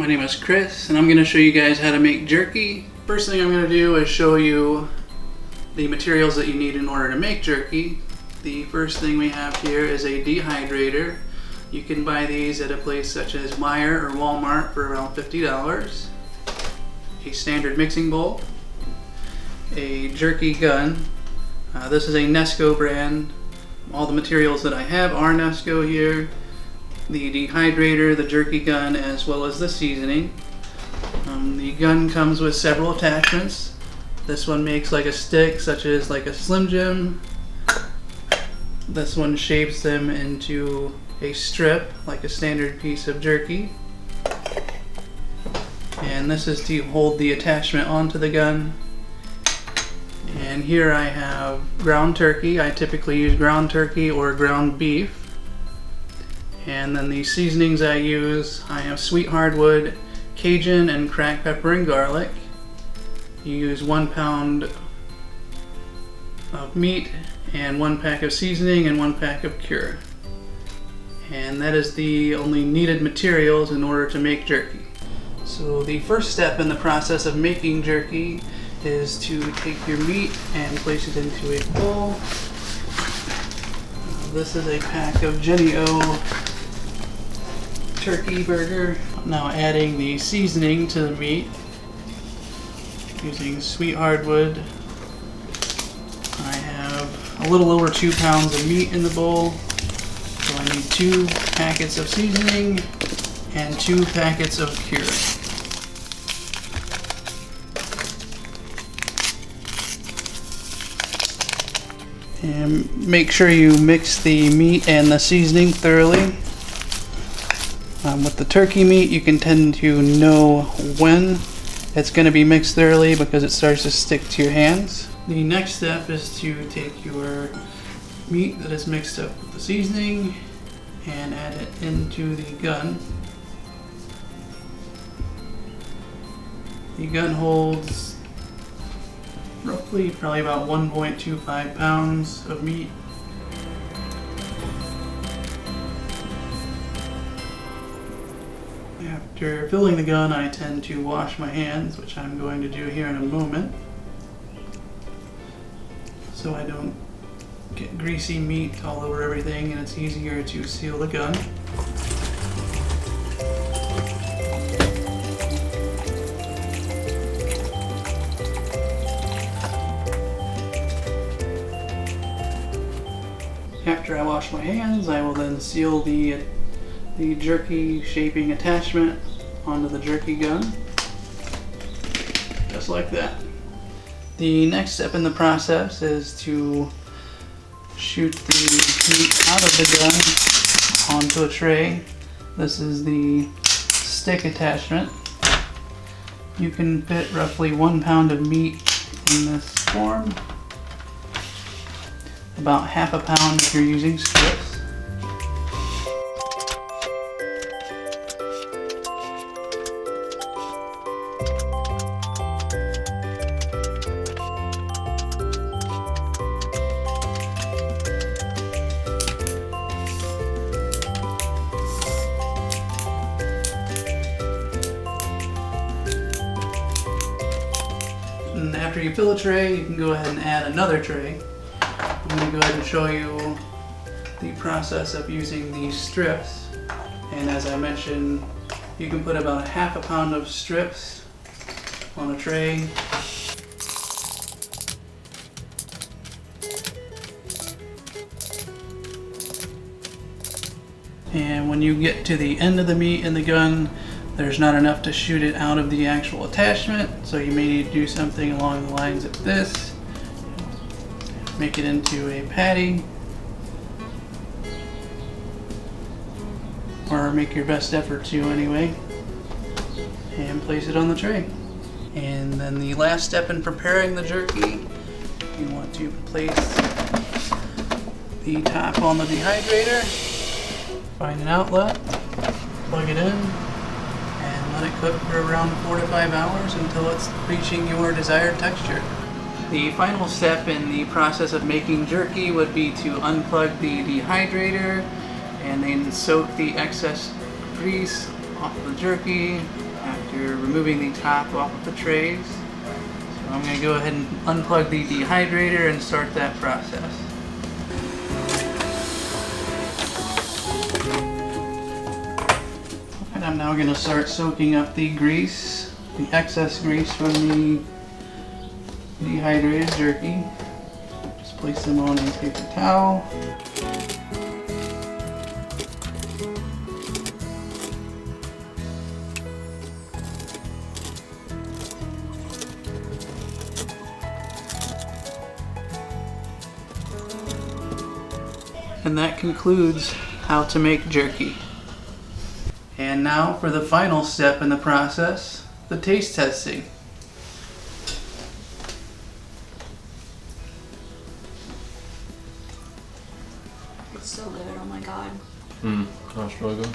My name is Chris and I'm going to show you guys how to make jerky. First thing I'm going to do is show you the materials that you need in order to make jerky. The first thing we have here is a dehydrator. You can buy these at a place such as Meijer or Walmart for around $50. A standard mixing bowl, a jerky gun. This is a Nesco brand. All the materials that I have are Nesco here. The dehydrator, the jerky gun, as well as the seasoning. The gun comes with several attachments. This one makes like a stick, such as like a Slim Jim. This one shapes them into a strip, like a standard piece of jerky. And this is to hold the attachment onto the gun. And here I have ground turkey. I typically use ground turkey or ground beef. And then the seasonings I use, I have sweet hardwood, Cajun, and cracked pepper and garlic. You use 1 pound of meat and 1 pack of seasoning and 1 pack of cure. And that is the only needed materials in order to make jerky. So the first step in the process of making jerky is to take your meat and place it into a bowl. This is a pack of Jennie-O turkey burger. Now adding the seasoning to the meat using sweet hardwood. I have a little over 2 pounds of meat in the bowl, so I need 2 packets of seasoning and 2 packets of cure. And make sure you mix the meat and the seasoning thoroughly. With the turkey meat, you can tend to know when it's going to be mixed thoroughly because it starts to stick to your hands. The next step is to take your meat that is mixed up with the seasoning and add it into the gun. The gun holds roughly probably about 1.25 pounds of meat. After filling the gun, I tend to wash my hands, which I'm going to do here in a moment, so I don't get greasy meat all over everything and it's easier to seal the gun. After I wash my hands, I will then seal the jerky shaping attachment onto the jerky gun, just like that. The next step in the process is to shoot the meat out of the gun onto a tray. This is the stick attachment. You can fit roughly 1 pound of meat in this form, about ½ a pound if you're using strips. And after you fill a tray, you can go ahead and add another tray. I'm going to go ahead and show you the process of using these strips. And as I mentioned, you can put about ½ a pound of strips on a tray. And when you get to the end of the meat in the gun, there's not enough to shoot it out of the actual attachment, so you may need to do something along the lines of this. Make it into a patty, or make your best effort to anyway, and place it on the tray. And then the last step in preparing the jerky, you want to place the top on the dehydrator, find an outlet, plug it in, and let it cook for around 4 to 5 hours until it's reaching your desired texture. The final step in the process of making jerky would be to unplug the dehydrator and then soak the excess grease off the jerky You're removing the top off of the trays. So I'm going to go ahead and unplug the dehydrator and start that process. And I'm now going to start soaking up the grease, the excess grease from the dehydrated jerky. Just place them on a paper towel. And that concludes how to make jerky. And now for the final step in the process, the taste testing. It's so good, oh my god. I struggle.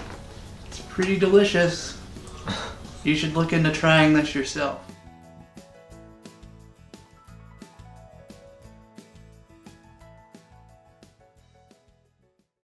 It's pretty delicious. You should look into trying this yourself.